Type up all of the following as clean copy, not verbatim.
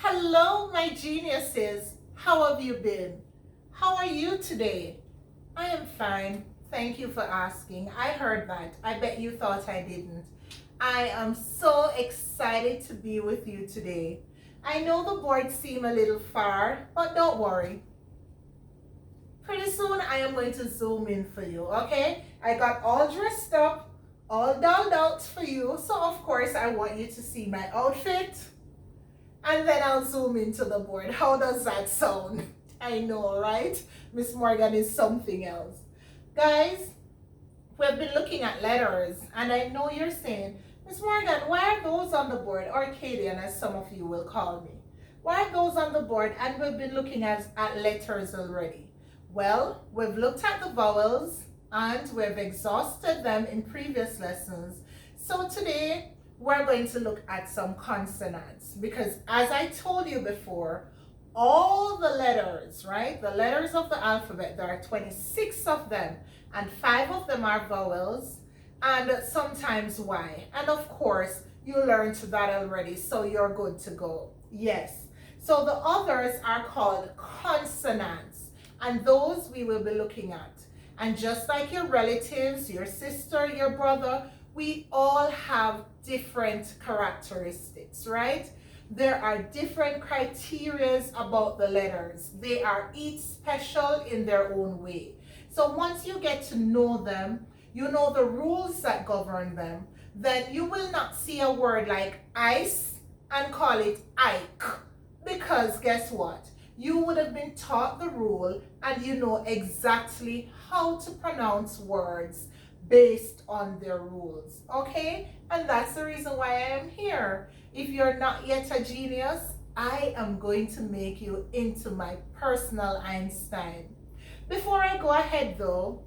Hello, my geniuses. How have you been? How are you today? I am fine. Thank you for asking. I heard that. I bet you thought I didn't. I am so excited to be with you today. I know the boards seem a little far, but don't worry. Pretty soon I am going to zoom in for you, okay? I got all dressed up, all dolled out for you. So of course I want you to see my outfit. And then I'll zoom into the board. How does that sound? I know, right? Miss Morgan is something else. Guys, we've been looking at letters, and I know you're saying, Miss Morgan, why are those on the board? Or Cadian, as some of you will call me. Why are those on the board? And we've been looking at letters already. Well, we've looked at the vowels, and we've exhausted them in previous lessons. So today, we're going to look at some consonants, because as I told you before, all the letters, right? The letters of the alphabet, there are 26 of them, and 5 of them are vowels, and sometimes Y. And of course, you learned that already, so you're good to go. Yes. So the others are called consonants, and those we will be looking at. And just like your relatives, your sister, your brother, we all have different characteristics, right? There are different criteria about the letters. They are each special in their own way. So once you get to know them, you know the rules that govern them, then you will not see a word like ice and call it Ike. Because guess what? You would have been taught the rule and you know exactly how to pronounce words based on their rules, okay? And that's the reason why I am here. If you're not yet a genius, I am going to make you into my personal Einstein. Before I go ahead though,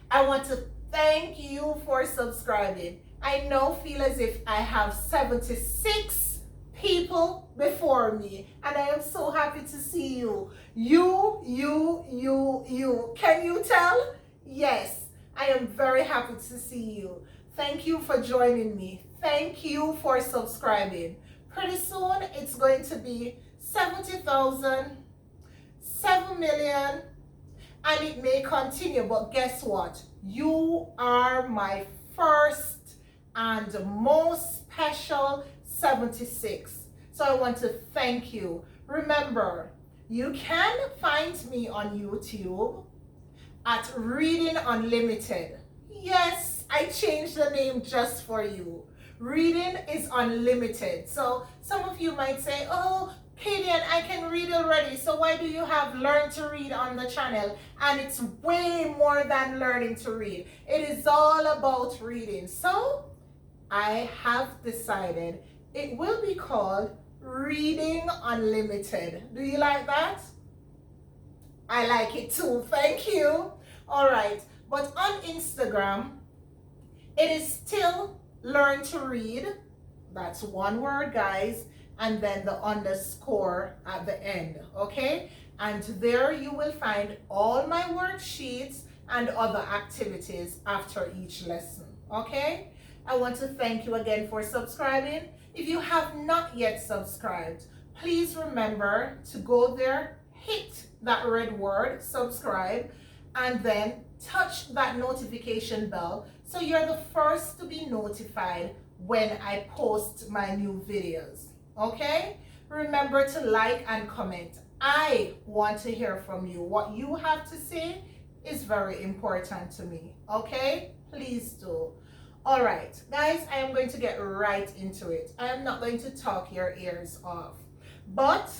I want to thank you for subscribing. I now feel as if I have 76 people before me, and I am so happy to see you. You. Can you tell? Yes. I am very happy to see you. Thank you for joining me. Thank you for subscribing. Pretty soon it's going to be 70,000, 7 million, and it may continue. But guess what? You are my first and most special 76. So I want to thank you. Remember, you can find me on YouTube at Reading Unlimited. Yes, I changed the name just for you. Reading is unlimited. So some of you might say, oh, Cadian, I can read already, so why do you have Learn to Read on the channel? And it's way more than learning to read. It is all about reading. So I have decided it will be called Reading Unlimited. Do you like that? I like it too. Thank you. All right. But on Instagram, it is still Learn to Read. That's one word, guys. And then the underscore at the end. Okay. And there you will find all my worksheets and other activities after each lesson. Okay. I want to thank you again for subscribing. If you have not yet subscribed, please remember to go there, hit that red word, subscribe, and then touch that notification bell so you're the first to be notified when I post my new videos. Okay? Remember to like and comment. I want to hear from you. What you have to say is very important to me. Okay? Please do. All right, guys, I am going to get right into it. I am not going to talk your ears off. But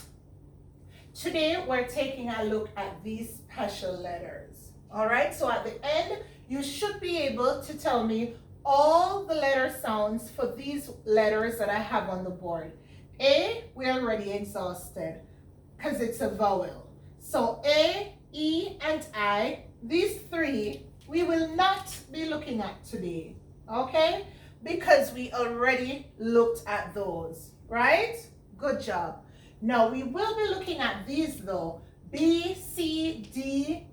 today we're taking a look at these special letters. All right, so at the end, you should be able to tell me all the letter sounds for these letters that I have on the board. A, we already exhausted because it's a vowel. So A, E, and I, these three, we will not be looking at today. Okay? Because we already looked at those, right? Good job. Now we will be looking at these though. B, C, D,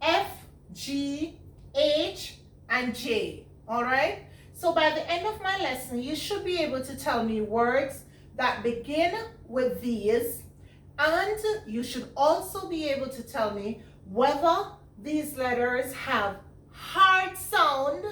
F, G, H, and J. All right? So by the end of my lesson, you should be able to tell me words that begin with these, and you should also be able to tell me whether these letters have hard sound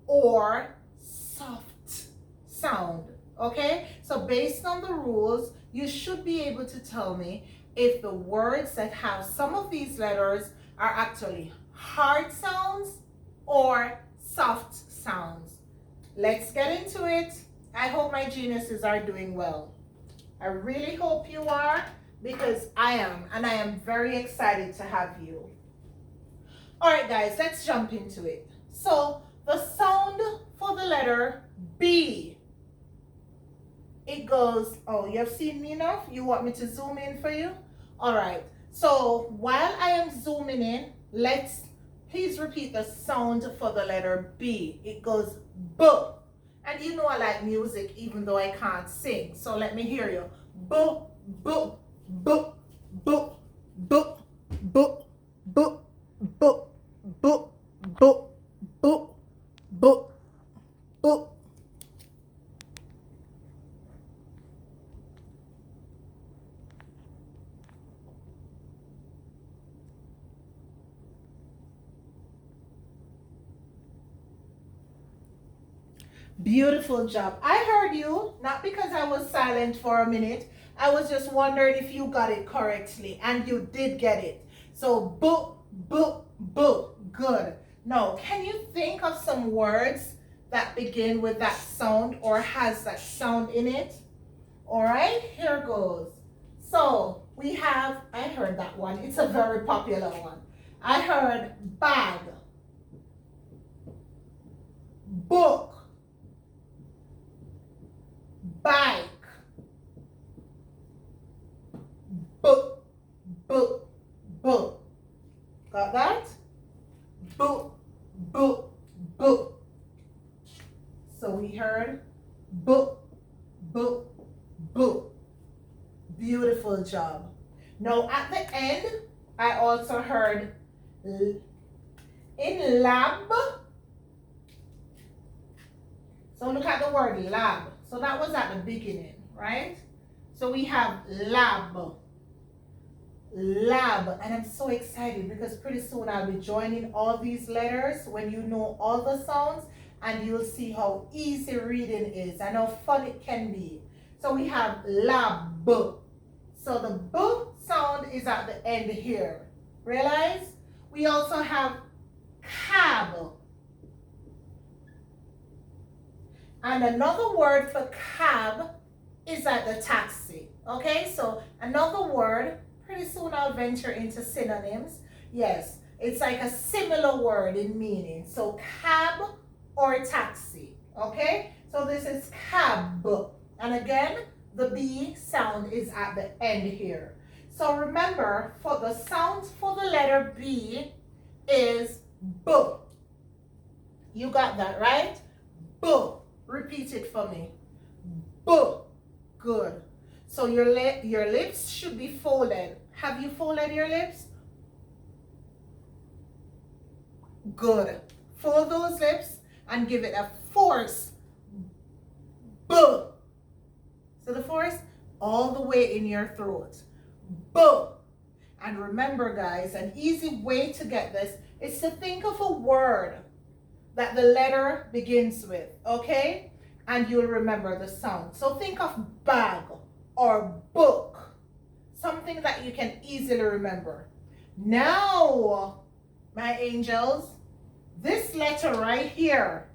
or soft sound. Okay, so based on the rules, you should be able to tell me if the words that have some of these letters are actually hard sounds or soft sounds. Let's get into it. I hope my geniuses are doing well. I really hope you are, because I am, and I am very excited to have you. All right, guys, let's jump into it. So the sound for the letter B, it goes, oh, you have seen me enough? You want me to zoom in for you? All right, so while I am zooming in, please repeat the sound for the letter B. It goes B. And you know I like music even though I can't sing. So let me hear you. B, B, B, B, B, B, B, B, B, B, B, B, B. Beautiful job. I heard you, not because I was silent for a minute. I was just wondering if you got it correctly, and you did get it. So, book, book, book. Good. Now, can you think of some words that begin with that sound or has that sound in it? All right, here goes. So, we have, I heard that one. It's a very popular one. I heard bag, book, bike, book, book, book. Got that? Book, book, book. So we heard book, book, book. Beautiful job. Now at the end, I also heard in lab. So look at the word lab. So that was at the beginning, right? So we have lab, lab, and I'm so excited because pretty soon I'll be joining all these letters when you know all the sounds, and you'll see how easy reading is and how fun it can be. So we have lab. So the B sound is at the end here. Realize? We also have cab. And another word for cab is at the taxi. Okay, so another word, pretty soon I'll venture into synonyms. Yes, it's like a similar word in meaning. So cab or taxi. Okay, so this is cab. And again, the B sound is at the end here. So remember, for the sound for the letter B is B. You got that, right? B. Repeat it for me. B. Good. So your lips should be folded. Have you folded your lips? Good. Fold those lips and give it a force. B. So the force all the way in your throat. B. And remember, guys, an easy way to get this is to think of a word that the letter begins with, okay? And you'll remember the sound. So think of bag or book, something that you can easily remember. Now, my angels, this letter right here,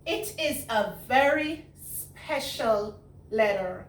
it is a very special letter.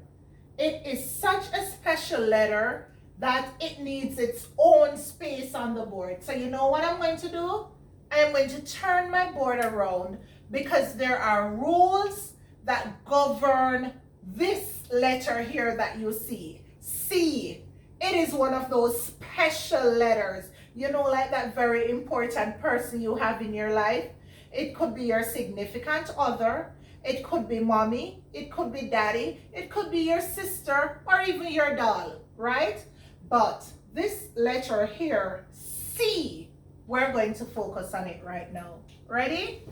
It is such a special letter that it needs its own space on the board. So you know what I'm going to do? I'm going to turn my board around because there are rules that govern this letter here that you see. C. It is one of those special letters. You know, like that very important person you have in your life. It could be your significant other. It could be mommy. It could be daddy. It could be your sister or even your doll, right? But this letter here, C, we're going to focus on it right now. Ready?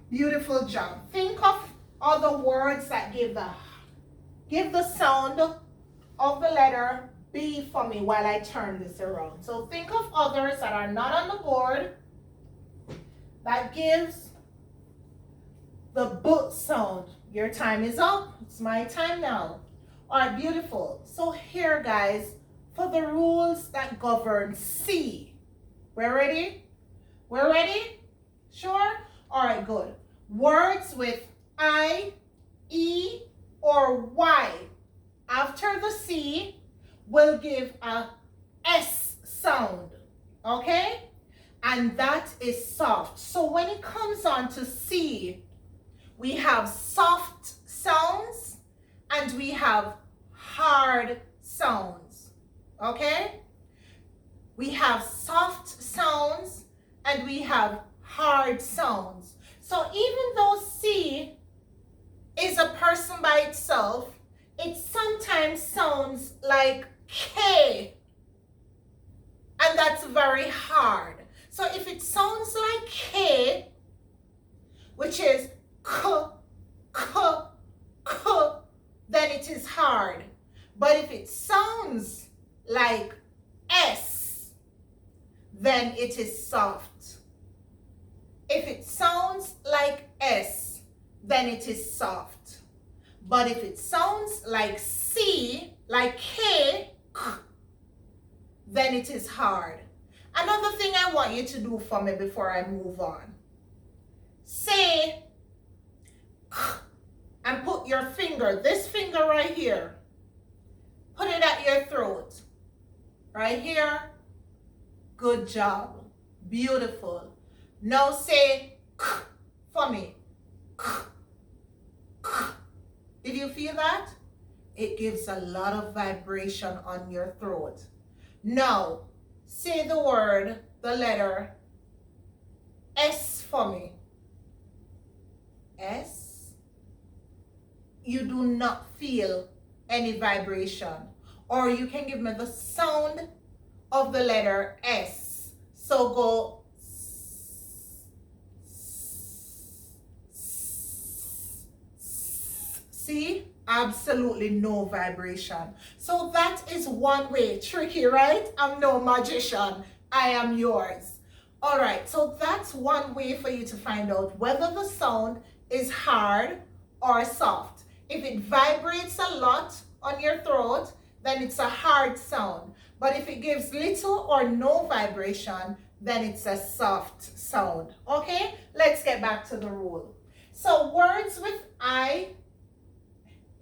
Beautiful job. Think of are the words that give the sound of the letter B for me while I turn this around. So think of others that are not on the board that gives the B sound. Your time is up. It's my time now. All right, beautiful. So here, guys, for the rules that govern C. We're ready? We're ready? Sure? All right, good. Words with I, E, or Y after the C will give a S sound, okay? And that is soft. So when it comes on to C, we have soft sounds and we have hard sounds, okay? We have soft sounds and we have hard sounds. So even though C is a person by itself, it sometimes sounds like K, and that's very hard. So if it sounds like K, which is K, K, K, then it is hard. But if it sounds like S, then it is soft. If it sounds like S, then it is soft. But if it sounds like C, like K, K, then it is hard. Another thing I want you to do for me before I move on. Say K and put your finger, this finger right here, put it at your throat. Right here. Good job. Beautiful. Now say K for me. K, K. Did you feel that? It gives a lot of vibration on your throat. Now, say the word, the letter S for me. S. You do not feel any vibration. Or you can give me the sound of the letter S. So go. See? Absolutely no vibration. So that is one way. Tricky, right? I'm no magician. I am yours. All right, so that's one way for you to find out whether the sound is hard or soft. If it vibrates a lot on your throat, then it's a hard sound. But if it gives little or no vibration, then it's a soft sound. Okay, let's get back to the rule. So words with I,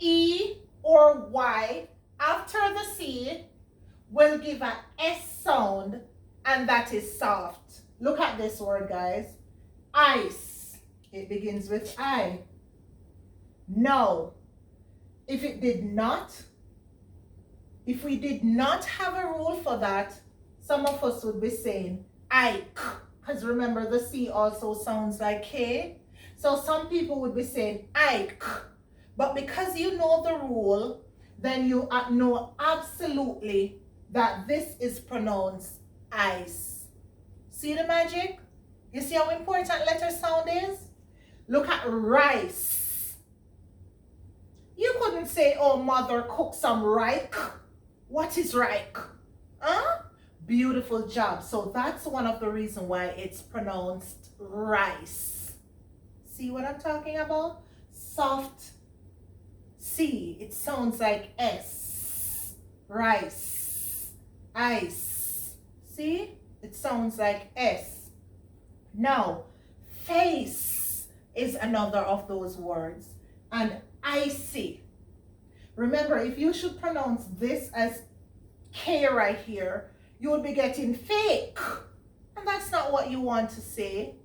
E, or Y after the C will give an S sound, and that is soft. Look at this word, guys. Ice. It begins with I. No. If we did not have a rule for that, some of us would be saying Ike, because remember the C also sounds like K. So some people would be saying Ike. But because you know the rule, then you know absolutely that this is pronounced ice. See the magic? You see how important letter sound is? Look at rice. You couldn't say, oh, mother, cook some rike. What is rike? Huh? Beautiful job. So that's one of the reasons why it's pronounced rice. See what I'm talking about? Soft C. It sounds like S. Rice. Ice. See? It sounds like S. Now, face is another of those words. And icy. Remember, if you should pronounce this as K right here, you would be getting fake. And that's not what you want to say.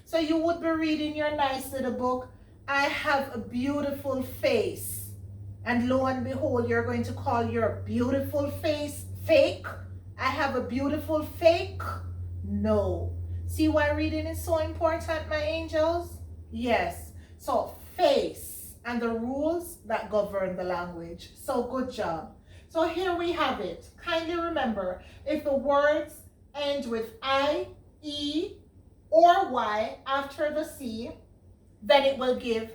So you would be reading your nice little book, I have a beautiful face. And lo and behold, you're going to call your beautiful face fake? I have a beautiful fake? No. See why reading is so important, my angels? Yes. So face and the rules that govern the language. So good job. So here we have it. Kindly remember, if the words end with I, E, or Y after the C, then it will give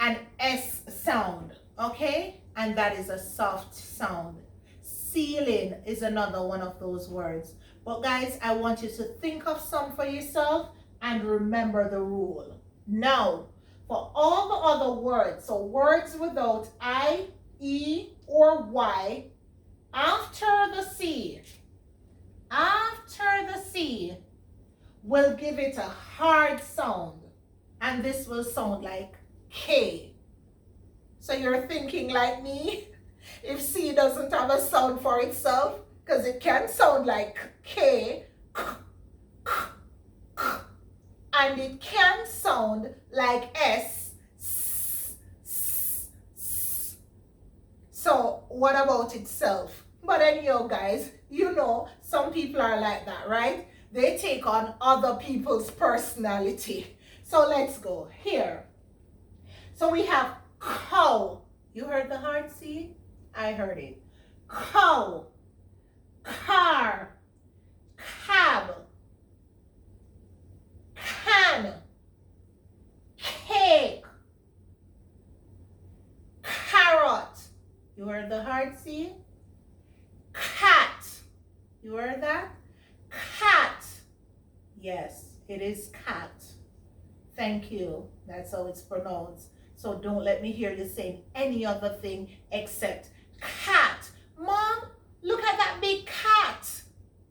an S sound, okay? And that is a soft sound. Ceiling is another one of those words. But guys, I want you to think of some for yourself and remember the rule. Now, for all the other words, so words without I, E, or Y, after the C, we'll give it a hard sound. And this will sound like K. So you're thinking like me? If C doesn't have a sound for itself, because it can sound like K, and it can sound like S. So what about itself? But anyhow, guys, you know, some people are like that, right? They take on other people's personality. So let's go here. So we have cow. You heard the hard C? I heard it. Cow, car, cab, can, cake, carrot. You heard the hard C? Cat. You heard that? Cat. Yes, it is cat. Thank you. That's how it's pronounced. So don't let me hear you saying any other thing except cat. Mom, look at that big cat.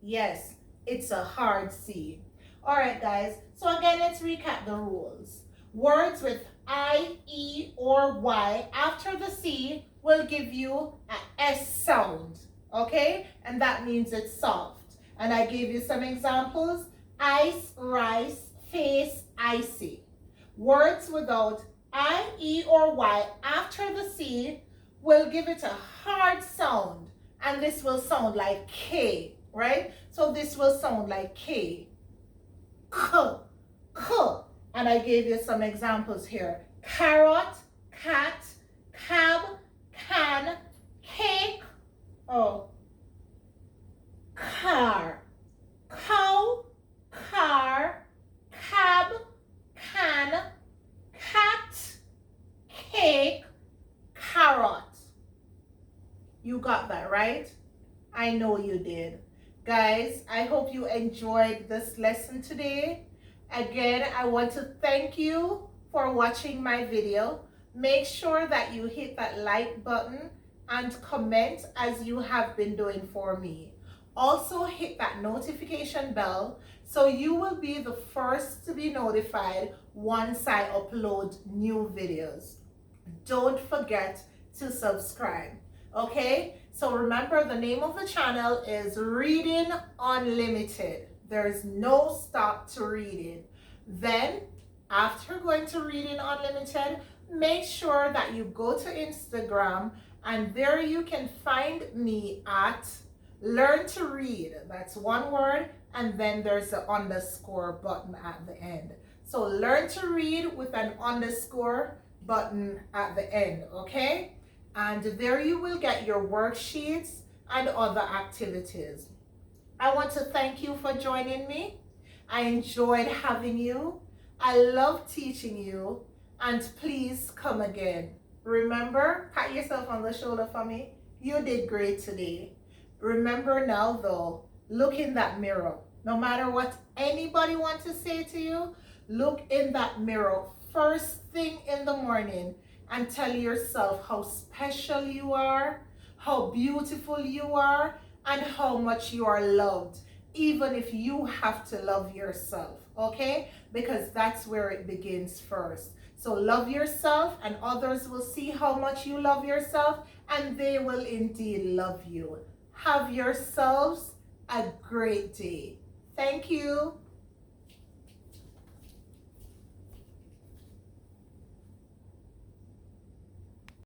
Yes, it's a hard C. All right, guys. So again, let's recap the rules. Words with I, E, or Y after the C will give you an S sound. Okay? And that means it's soft. And I gave you some examples. Ice, rice, face, icy. Words without I, E, or Y after the C will give it a hard sound. And this will sound like K, right? So this will sound like K. K, K. And I gave you some examples here. Carrot, cat, cab, can, cake, car. Cow, car, cab, can, cat, cake, carrot. You got that right? I know you did. Guys, I hope you enjoyed this lesson today. Again, I want to thank you for watching my video. Make sure that you hit that like button and comment as you have been doing for me. Also hit that notification bell so you will be the first to be notified once I upload new videos. Don't forget to subscribe, okay? So remember, the name of the channel is Reading Unlimited. There's no stop to reading. Then, after going to Reading Unlimited, make sure that you go to Instagram, and there you can find me at Learn to Read. That's one word, and then there's an underscore button at the end. So Learn to Read with an underscore button at the end, okay? And there you will get your worksheets and other activities. I want to thank you for joining me. I enjoyed having you. I love teaching you. And please come again. Remember, pat yourself on the shoulder for me. You did great today. Remember now though, look in that mirror. No matter what anybody wants to say to you, look in that mirror first thing in the morning and tell yourself how special you are, how beautiful you are, and how much you are loved, even if you have to love yourself, okay? Because that's where it begins first. So love yourself, and others will see how much you love yourself, and they will indeed love you. Have yourselves a great day. Thank you.